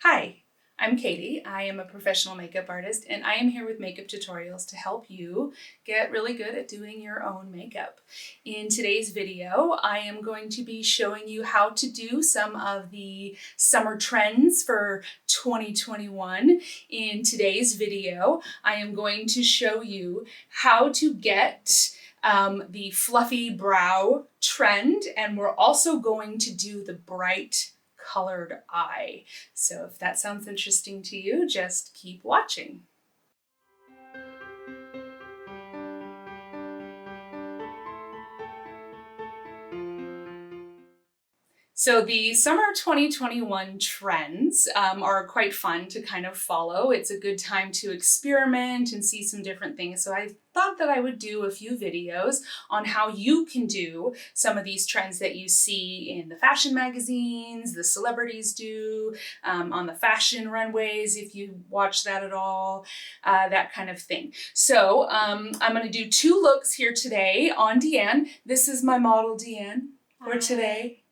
Hi, I'm Katie. I am a professional makeup artist and I am here with makeup tutorials to help you get really good at doing your own makeup. In today's video, I am going to be showing you how to do some of the summer trends for 2021. In today's video, I am going to show you how to get the fluffy brow trend, and we're also going to do the bright colored eye. So if that sounds interesting to you, just keep watching. So the summer 2021 trends are quite fun to kind of follow. It's a good time to experiment and see some different things. So I thought that I would do a few videos on how you can do some of these trends that you see in the fashion magazines, the celebrities do, on the fashion runways, if you watch that at all, that kind of thing. So I'm gonna do two looks here today on Deanne. This is my model Deanne for today.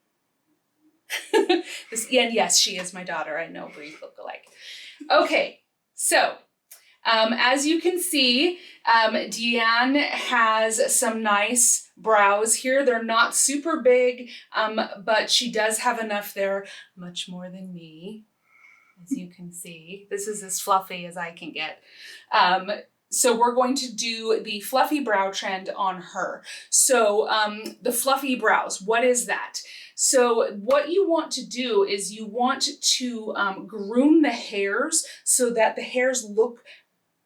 Yes, she is my daughter. I know, we look alike. Okay, so as you can see, Deanne has some nice brows here. They're not super big, but she does have enough there, much more than me, as you can see. This is as fluffy as I can get. So we're going to do the fluffy brow trend on her. So the fluffy brows, what is that? So what you want to do is you want to groom the hairs so that the hairs look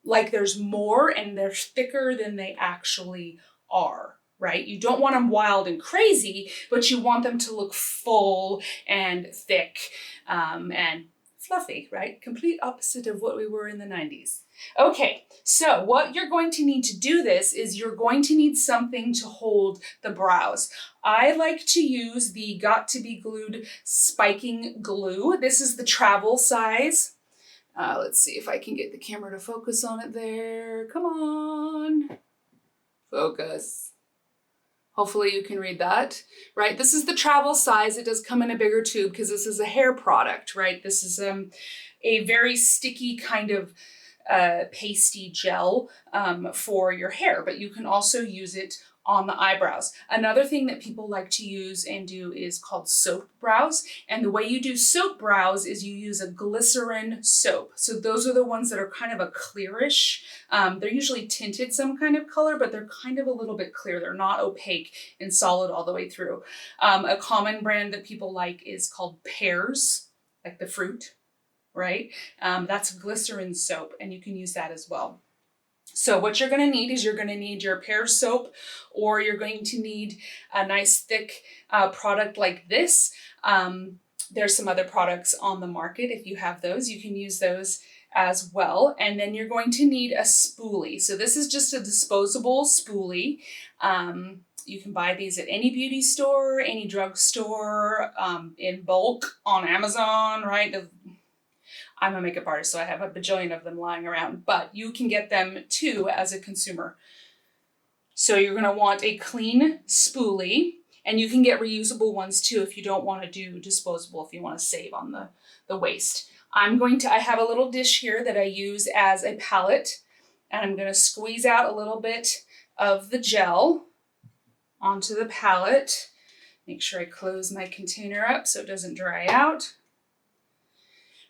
like there's more and they're thicker than they actually are, right? You don't want them wild and crazy, but you want them to look full and thick and fluffy, right? Complete opposite of what we were in the 90s. Okay, so what you're going to need to do this is you're going to need something to hold the brows. I like to use the Got to Be Glued spiking glue. This is the travel size. Let's see if I can get the camera to focus on it there. Come on, focus. Hopefully you can read that, right? This is the travel size. It does come in a bigger tube because this is a hair product, right? This is a very sticky kind of pasty gel for your hair, but you can also use it on the eyebrows. Another thing that people like to use and do is called soap brows. And the way you do soap brows is you use a glycerin soap. So those are the ones that are kind of a clearish. They're usually tinted some kind of color, but they're kind of a little bit clear. They're not opaque and solid all the way through. A common brand that people like is called Pears, like the fruit, right? That's glycerin soap, and you can use that as well. So what you're going to need is you're going to need your Pears soap, or you're going to need a nice thick product like this. There's some other products on the market. If you have those, you can use those as well. And then you're going to need a spoolie. So this is just a disposable spoolie. You can buy these at any beauty store, any drugstore, in bulk on Amazon, right? I'm a makeup artist, so I have a bajillion of them lying around, but you can get them too as a consumer. So you're gonna want a clean spoolie, and you can get reusable ones too if you don't wanna do disposable, if you wanna save on the waste. I have a little dish here that I use as a palette, and I'm gonna squeeze out a little bit of the gel onto the palette. Make sure I close my container up so it doesn't dry out.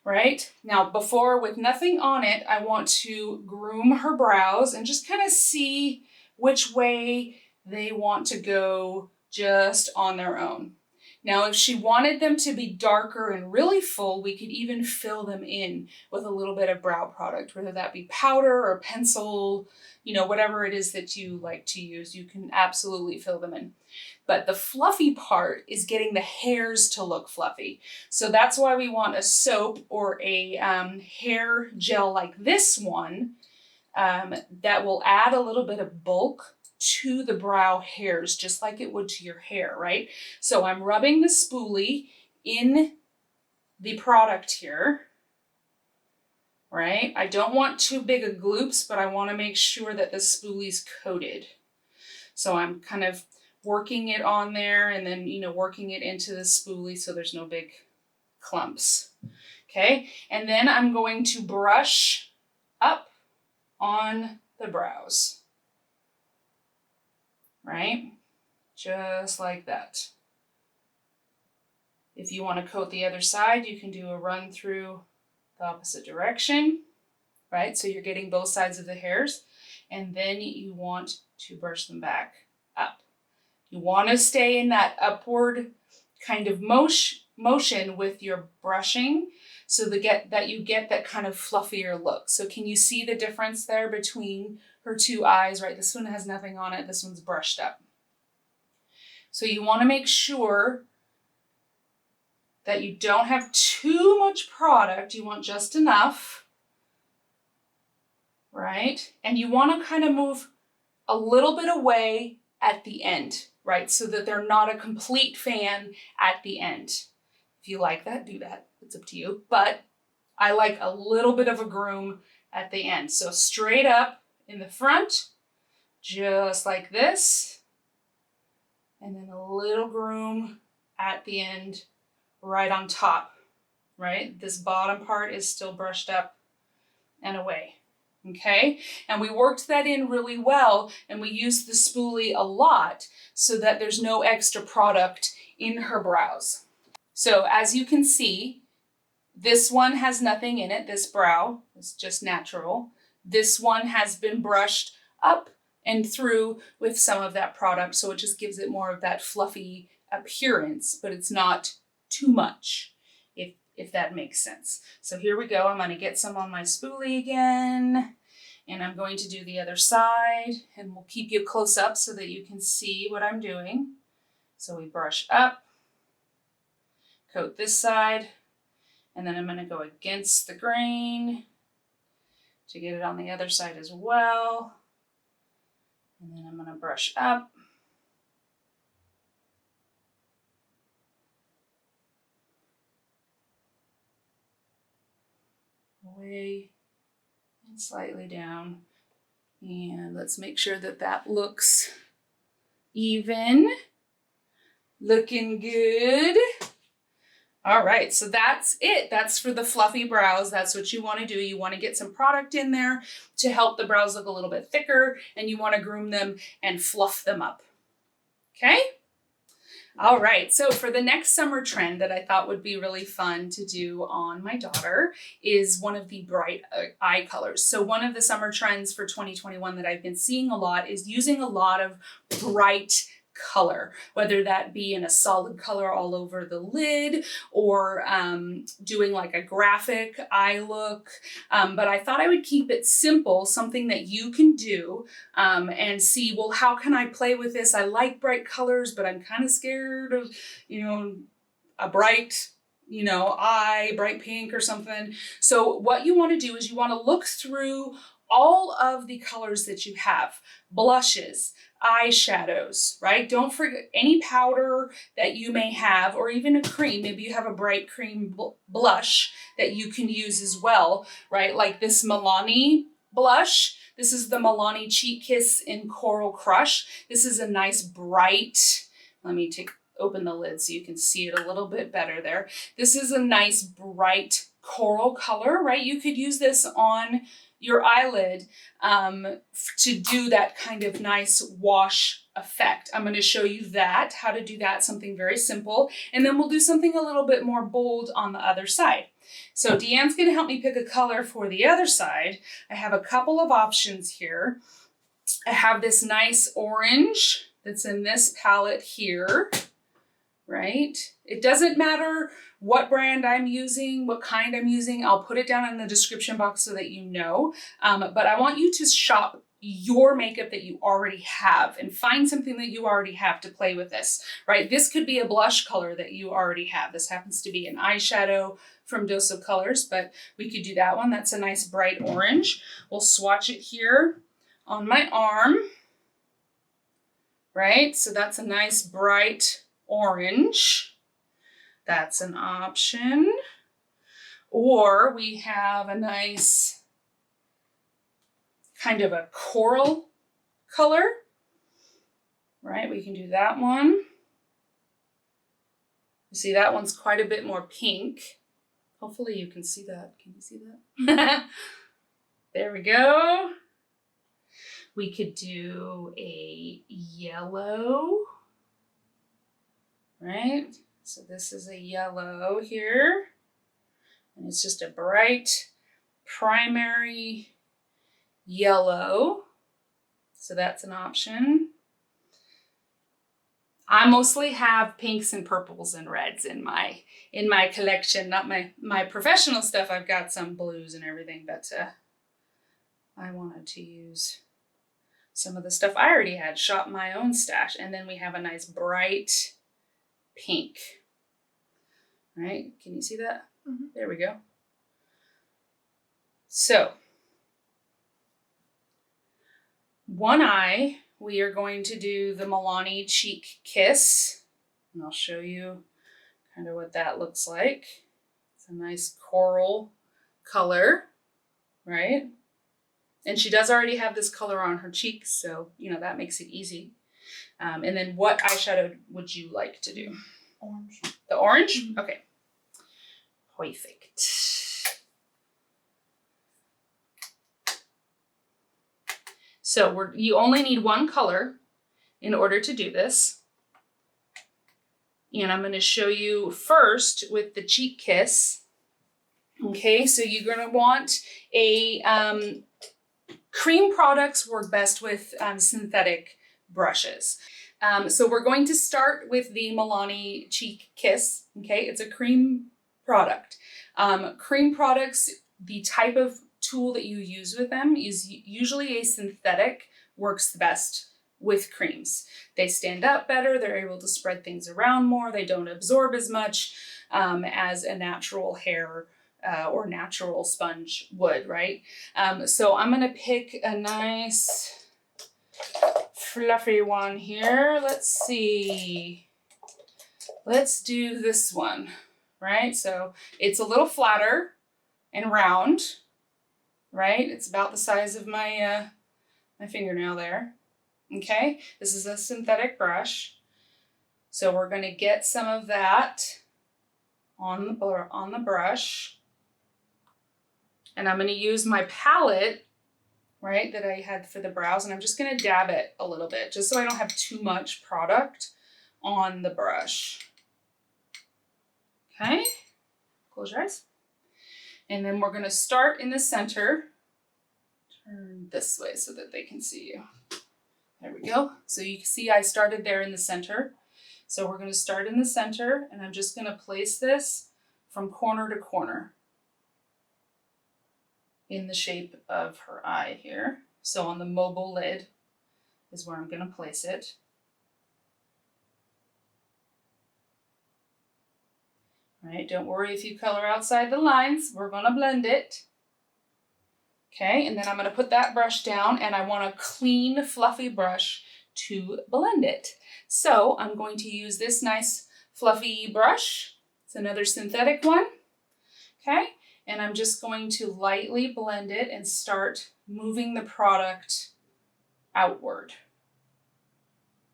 Right? Now, with nothing on it, I want to groom her brows and just kind of see which way they want to go just on their own. Now, if she wanted them to be darker and really full, we could even fill them in with a little bit of brow product, whether that be powder or pencil, whatever it is that you like to use, you can absolutely fill them in. But the fluffy part is getting the hairs to look fluffy. So that's why we want a soap or a hair gel like this one that will add a little bit of bulk to the brow hairs, just like it would to your hair, right? So I'm rubbing the spoolie in the product here, right? I don't want too big a gloops, but I want to make sure that the spoolie's coated. So I'm kind of working it on there and then, working it into the spoolie so there's no big clumps. Okay, and then I'm going to brush up on the brows, right? Just like that. If you want to coat the other side, you can do a run through the opposite direction, right? So you're getting both sides of the hairs, and then you want to brush them back up. You want to stay in that upward kind of motion with your brushing so that you get that kind of fluffier look. So can you see the difference there between her two eyes, right? This one has nothing on it. This one's brushed up. So you want to make sure that you don't have too much product. You want just enough, right? And you want to kind of move a little bit away at the end, right? So that they're not a complete fan at the end. If you like that, do that. It's up to you. But I like a little bit of a groom at the end. So straight up in the front, just like this. And then a little groom at the end, right on top, right? This bottom part is still brushed up and away. Okay, and we worked that in really well, and we used the spoolie a lot so that there's no extra product in her brows. So as you can see, this one has nothing in it. This brow is just natural. This one has been brushed up and through with some of that product, so it just gives it more of that fluffy appearance, but it's not too much, if that makes sense. So here we go. I'm going to get some on my spoolie again, and I'm going to do the other side, and we'll keep you close up so that you can see what I'm doing. So we brush up, coat this side, and then I'm going to go against the grain to get it on the other side as well. And then I'm going to brush up. Away and slightly down. And let's make sure that that looks even. Looking good. All right, so that's it. That's for the fluffy brows. That's what you want to do. You want to get some product in there to help the brows look a little bit thicker, and you want to groom them and fluff them up. Okay? All right, so for the next summer trend that I thought would be really fun to do on my daughter is one of the bright eye colors. So one of the summer trends for 2021 that I've been seeing a lot is using a lot of bright color, whether that be in a solid color all over the lid or doing like a graphic eye look. But I thought I would keep it simple, something that you can do and see, well, how can I play with this? I like bright colors, but I'm kind of scared of, a bright eye, bright pink or something. So what you want to do is you want to look through all of the colors that you have, blushes, eyeshadows, right? Don't forget any powder that you may have, or even a cream. Maybe you have a bright cream blush that you can use as well, right? Like this Milani blush. This is the Milani Cheek Kiss in Coral Crush. This is a nice bright, let me open the lid so you can see it a little bit better there. This is a nice bright coral color, right? You could use this on your eyelid to do that kind of nice wash effect. I'm going to show you how to do that, something very simple, and then we'll do something a little bit more bold on the other side. So Deanne's going to help me pick a color for the other side. I have a couple of options here. I have this nice orange that's in this palette here, right? It doesn't matter what brand I'm using, what kind I'm using. I'll put it down in the description box so that you know. But I want you to shop your makeup that you already have and find something that you already have to play with this, right? This could be a blush color that you already have. This happens to be an eyeshadow from Dose of Colors, but we could do that one. That's a nice bright orange. We'll swatch it here on my arm, right? So that's a nice bright orange. That's an option. Or we have a nice kind of a coral color, right? We can do that one. You see, that one's quite a bit more pink. Hopefully you can see that. Can you see that? There we go. We could do a yellow, right? So this is a yellow here, and it's just a bright primary yellow. So that's an option. I mostly have pinks and purples and reds in my collection, not my professional stuff. I've got some blues and everything, but I wanted to use some of the stuff I already had, shop my own stash. And then we have a nice bright pink. Right? Can you see that? Mm-hmm. There we go. So, one eye, we are going to do the Milani Cheek Kiss. And I'll show you kind of what that looks like. It's a nice coral color, right? And she does already have this color on her cheeks, so, you know, that makes it easy. And then what eyeshadow would you like to do? Orange. The orange? Mm-hmm. Okay. Perfect. So you only need one color in order to do this. And I'm going to show you first with the Cheek Kiss. Okay, so you're going to want a... cream products work best with synthetic brushes. So we're going to start with the Milani Cheek Kiss. Okay, it's a cream product. Cream products, the type of tool that you use with them is usually a synthetic, works the best with creams. They stand up better, they're able to spread things around more, they don't absorb as much as a natural hair or natural sponge would, right? So I'm gonna pick a nice fluffy one here. Let's see. Let's do this one, right? So it's a little flatter and round, right? It's about the size of my my fingernail there. Okay, this is a synthetic brush. So we're gonna get some of that on the brush. And I'm going to use my palette, right, that I had for the brows, and I'm just going to dab it a little bit, just so I don't have too much product on the brush. Okay, close your eyes. And then we're going to start in the center. Turn this way so that they can see you. There we go. So you can see I started there in the center. So we're going to start in the center, and I'm just going to place this from corner to corner in the shape of her eye here. So on the mobile lid is where I'm going to place it. All right, don't worry if you color outside the lines. We're going to blend it. Okay, and then I'm going to put that brush down, and I want a clean, fluffy brush to blend it. So I'm going to use this nice fluffy brush. It's another synthetic one. Okay. And I'm just going to lightly blend it and start moving the product outward.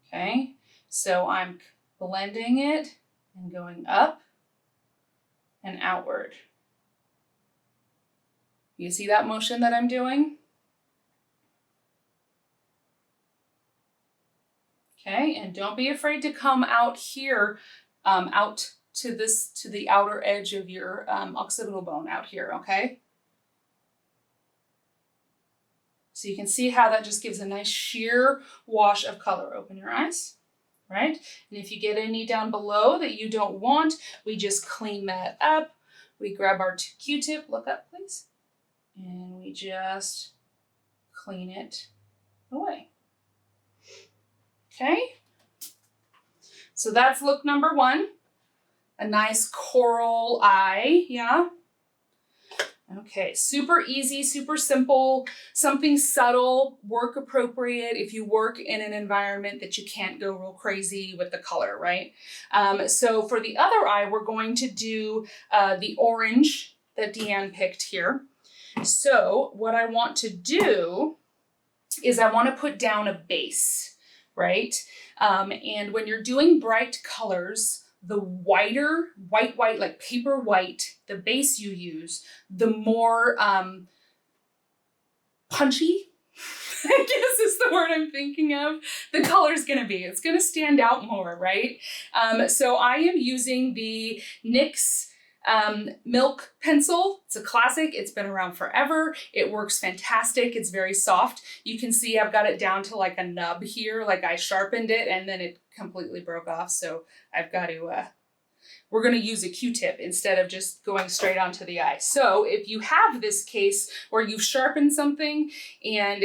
Okay, so I'm blending it and going up and outward. You see that motion that I'm doing? Okay, and don't be afraid to come out here, out to the outer edge of your occipital bone out here, okay? So you can see how that just gives a nice sheer wash of color. Open your eyes, right? And if you get any down below that you don't want, we just clean that up. We grab our Q-tip, look up please, and we just clean it away. Okay? So that's look number one. A nice coral eye, yeah? Okay, super easy, super simple, something subtle, work appropriate if you work in an environment that you can't go real crazy with the color, right? So for the other eye, we're going to do the orange that Deanne picked here. So what I want to do is I want to put down a base, right? And when you're doing bright colors, the whiter, white, like paper white, the base you use, the more punchy, I guess is the word I'm thinking of, the color's gonna be. It's gonna stand out more, right? So I am using the NYX Milk pencil. It's a classic. It's been around forever. It works fantastic. It's very soft. You can see I've got it down to like a nub here, like I sharpened it and then it completely broke off. So I've got to, we're going to use a Q-tip instead of just going straight onto the eye. So if you have this case where you've sharpened something and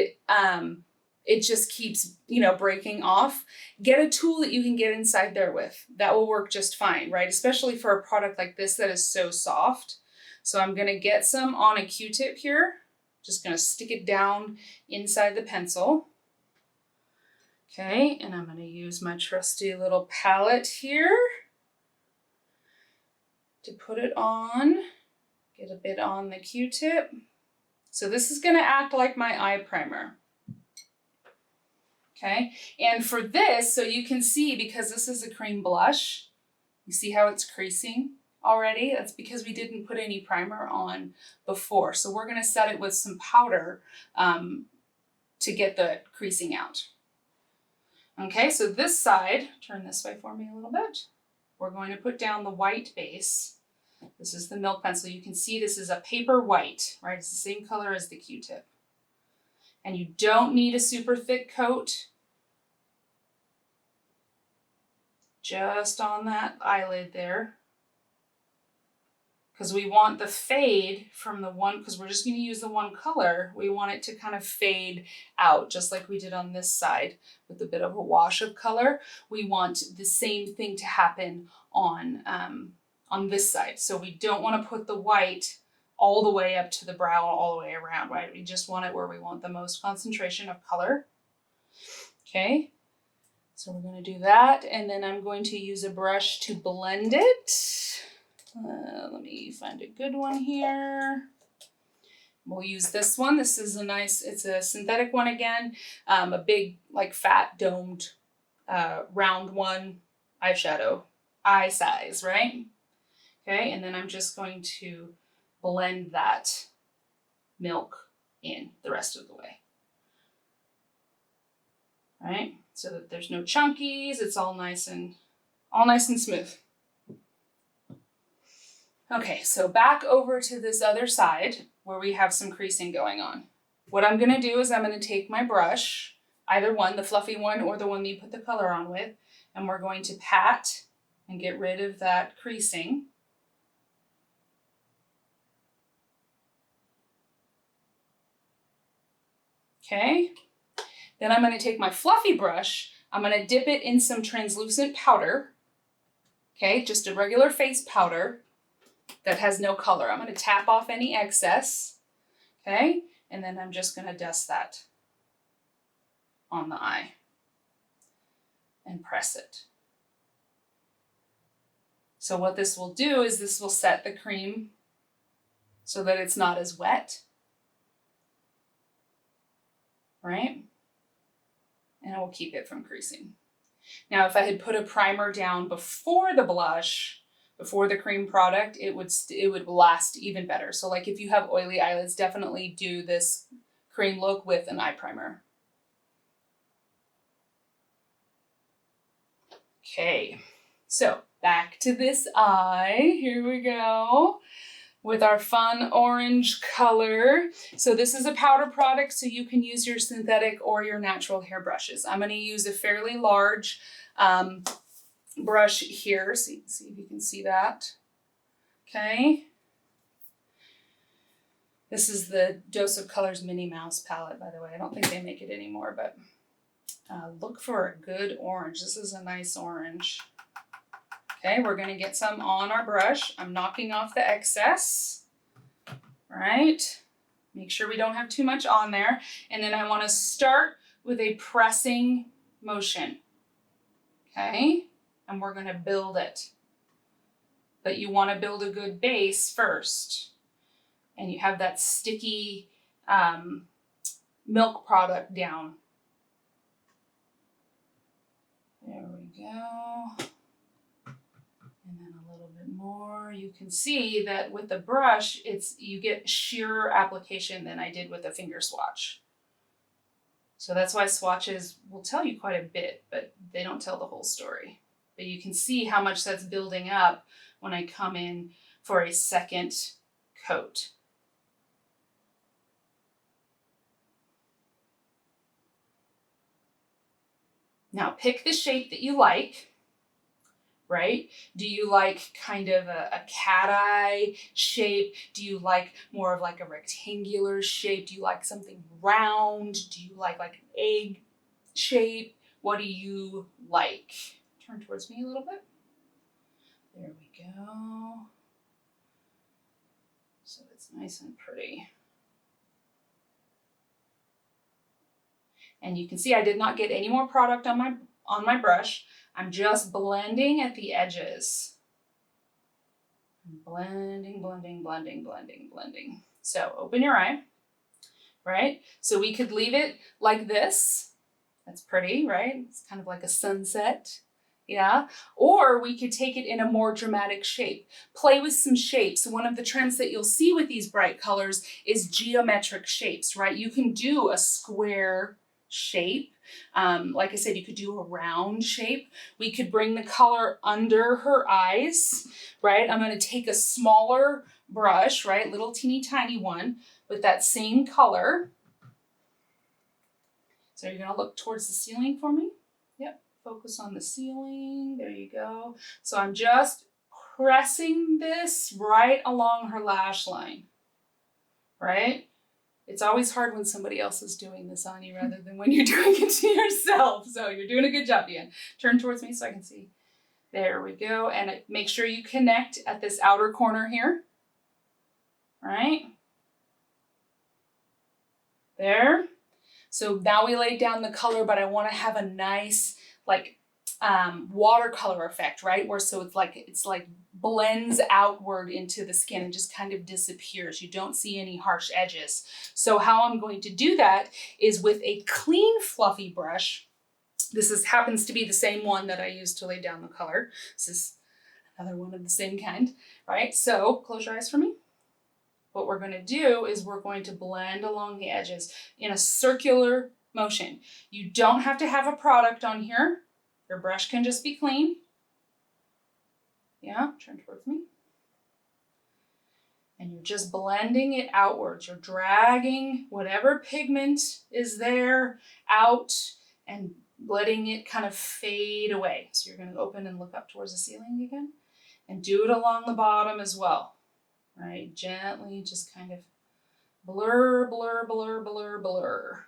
it just keeps, you know, breaking off, get a tool that you can get inside there with. That will work just fine, right? Especially for a product like this that is so soft. So I'm gonna get some on a Q-tip here. Just gonna stick it down inside the pencil. Okay, and I'm gonna use my trusty little palette here to put it on. Get a bit on the Q-tip. So this is gonna act like my eye primer. Okay, and for this, so you can see, because this is a cream blush, you see how it's creasing already? That's because we didn't put any primer on before. So we're gonna set it with some powder to get the creasing out. Okay, so this side, turn this way for me a little bit. We're going to put down the white base. This is the Milk pencil. You can see this is a paper white, right? It's the same color as the Q-tip. And you don't need a super thick coat. Just on that eyelid there. Because we want the fade from the one, because we're just going to use the one color, we want it to kind of fade out, just like we did on this side with a bit of a wash of color. We want the same thing to happen on this side. So we don't want to put the white all the way up to the brow, all the way around, right? We just want it where we want the most concentration of color. Okay, so we're going to do that, and then I'm going to use a brush to blend it. Let me find a good one here. We'll use this one. This is a nice, it's a synthetic one again, a big, like fat domed, round one, eyeshadow, eye size, right? Okay, and then I'm just going to blend that milk in the rest of the way. All right, so that there's no chunkies, it's all nice and smooth. Okay, so back over to this other side where we have some creasing going on. What I'm gonna do is I'm gonna take my brush, either one, the fluffy one or the one that you put the color on with, and we're going to pat and get rid of that creasing. Okay, then I'm gonna take my fluffy brush, I'm gonna dip it in some translucent powder, okay, just a regular face powder that has no color. I'm gonna tap off any excess, okay, and then I'm just gonna dust that on the eye and press it. So what this will do is this will set the cream so that it's not as wet, right? And it will keep it from creasing. Now, if I had put a primer down before the blush, before the cream product, it would last even better. So like if you have oily eyelids, definitely do this cream look with an eye primer. Okay, so back to this eye. Here we go with our fun orange color. So this is a powder product, so you can use your synthetic or your natural hair brushes. I'm going to use a fairly large brush here. See if you can see that. Okay. This is the Dose of Colors Minnie Mouse palette, by the way. I don't think they make it anymore, but look for a good orange. This is a nice orange. Okay, we're gonna get some on our brush. I'm knocking off the excess, right? Make sure we don't have too much on there. And then I wanna start with a pressing motion, okay? And we're gonna build it. But you wanna build a good base first. And you have that sticky milk product down. There we go. more. You can see that with the brush, you get sheerer application than I did with a finger swatch. So that's why swatches will tell you quite a bit, but they don't tell the whole story. But you can see how much that's building up when I come in for a second coat. Now pick the shape that you like, right? Do you like kind of a cat eye shape? Do you like more of like a rectangular shape? Do you like something round? Do you like an egg shape? What do you like? Turn towards me a little bit. There we go. So it's nice and pretty. And you can see I did not get any more product on my brush. I'm just blending at the edges. Blending, blending, blending, blending, blending. So open your eye, right? So we could leave it like this. That's pretty, right? It's kind of like a sunset. Yeah, or we could take it in a more dramatic shape. Play with some shapes. One of the trends that you'll see with these bright colors is geometric shapes, right? You can do a square shape. Like I said, you could do a round shape. We could bring the color under her eyes, right? I'm going to take a smaller brush, right? Little teeny tiny one with that same color. So you're going to look towards the ceiling for me. Yep. Focus on the ceiling. There you go. So I'm just pressing this right along her lash line, right? It's always hard when somebody else is doing this on you rather than when you're doing it to yourself. So you're doing a good job, Ian. Turn towards me so I can see. There we go. And make sure you connect at this outer corner here. Right? There. So now we laid down the color, but I want to have a nice watercolor effect, right? So it's like blends outward into the skin and just kind of disappears. You don't see any harsh edges. So how I'm going to do that is with a clean fluffy brush. This happens to be the same one that I used to lay down the color. This is another one of the same kind, right? So close your eyes for me. What we're going to do is we're going to blend along the edges in a circular motion. You don't have to have a product on here. Your brush can just be clean. Yeah, turn towards me. And you're just blending it outwards. You're dragging whatever pigment is there out and letting it kind of fade away. So you're going to open and look up towards the ceiling again and do it along the bottom as well. Right? Gently just kind of blur, blur, blur, blur, blur.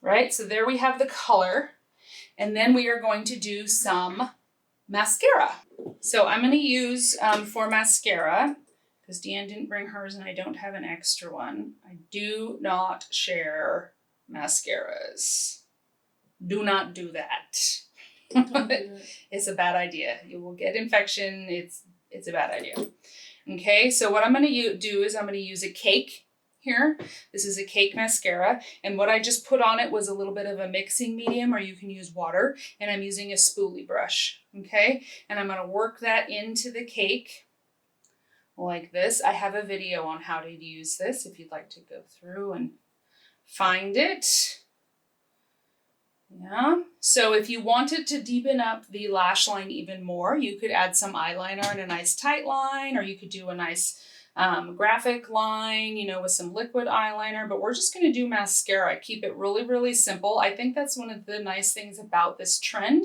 Right? So there we have the color. And then we are going to do some mascara. So I'm going to use for mascara, because Deanne didn't bring hers and I don't have an extra one. I do not share mascaras. Do not do that. It's a bad idea. You will get infection. It's a bad idea. Okay, so what I'm going to do is I'm going to use a cake here. This is a cake mascara, and what I just put on it was a little bit of a mixing medium, or you can use water, and I'm using a spoolie brush. Okay, and I'm going to work that into the cake like this. I have a video on how to use this if you'd like to go through and find it. Yeah, so if you wanted to deepen up the lash line even more, you could add some eyeliner and a nice tight line, or you could do a nice graphic line, with some liquid eyeliner, but we're just going to do mascara. Keep it really, really simple. I think that's one of the nice things about this trend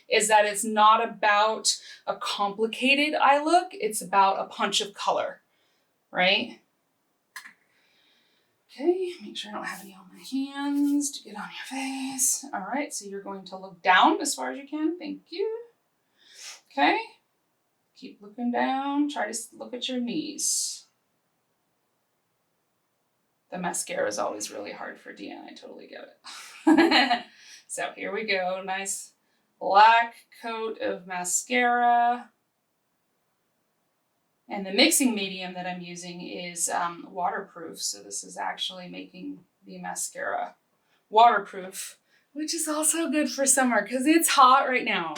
is that it's not about a complicated eye look. It's about a punch of color, right? Okay, make sure I don't have any on my hands to get on your face. All right, so you're going to look down as far as you can. Thank you. Okay, keep looking down. Try to look at your knees. The mascara is always really hard for Deanne. I totally get it. So here we go. Nice black coat of mascara. And the mixing medium that I'm using is waterproof. So this is actually making the mascara waterproof, which is also good for summer because it's hot right now.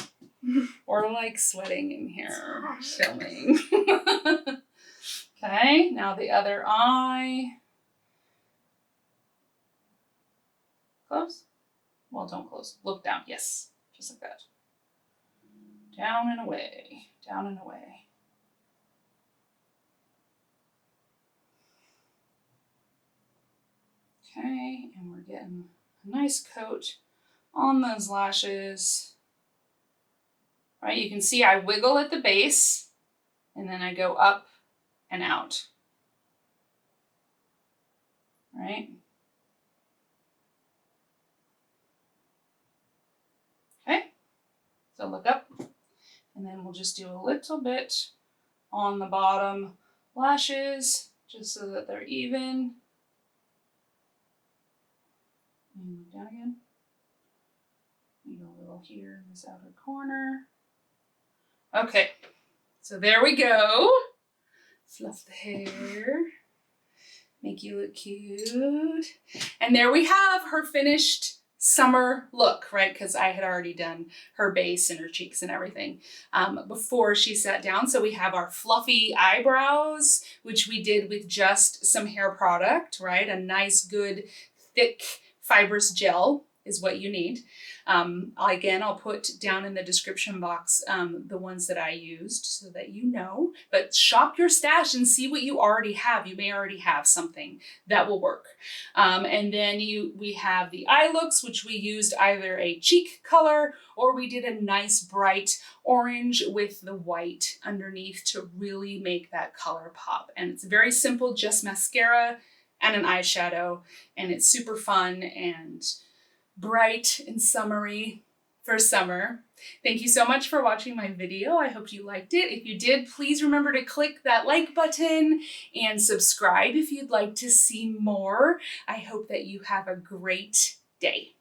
We're like sweating in here filming. Okay, now the other eye. Close? Well, don't close. Look down. Yes, just like that. Down and away. Down and away. Okay, and we're getting a nice coat on those lashes. All right, you can see I wiggle at the base and then I go up and out. All right. Okay, so look up and then we'll just do a little bit on the bottom lashes just so that they're even. And down again. Maybe a little here in this outer corner. Okay, so there we go. Fluff the hair. Make you look cute. And there we have her finished summer look, right? Because I had already done her base and her cheeks and everything before she sat down. So we have our fluffy eyebrows, which we did with just some hair product, right? A nice, good, thick, fibrous gel is what you need. Again, I'll put down in the description box the ones that I used so that you know, but shop your stash and see what you already have. You may already have something that will work. And then we have the eye looks, which we used either a cheek color or we did a nice bright orange with the white underneath to really make that color pop. And it's very simple, just mascara and an eyeshadow, and it's super fun and bright and summery for summer. Thank you so much for watching my video. I hope you liked it. If you did, please remember to click that like button and subscribe if you'd like to see more. I hope that you have a great day.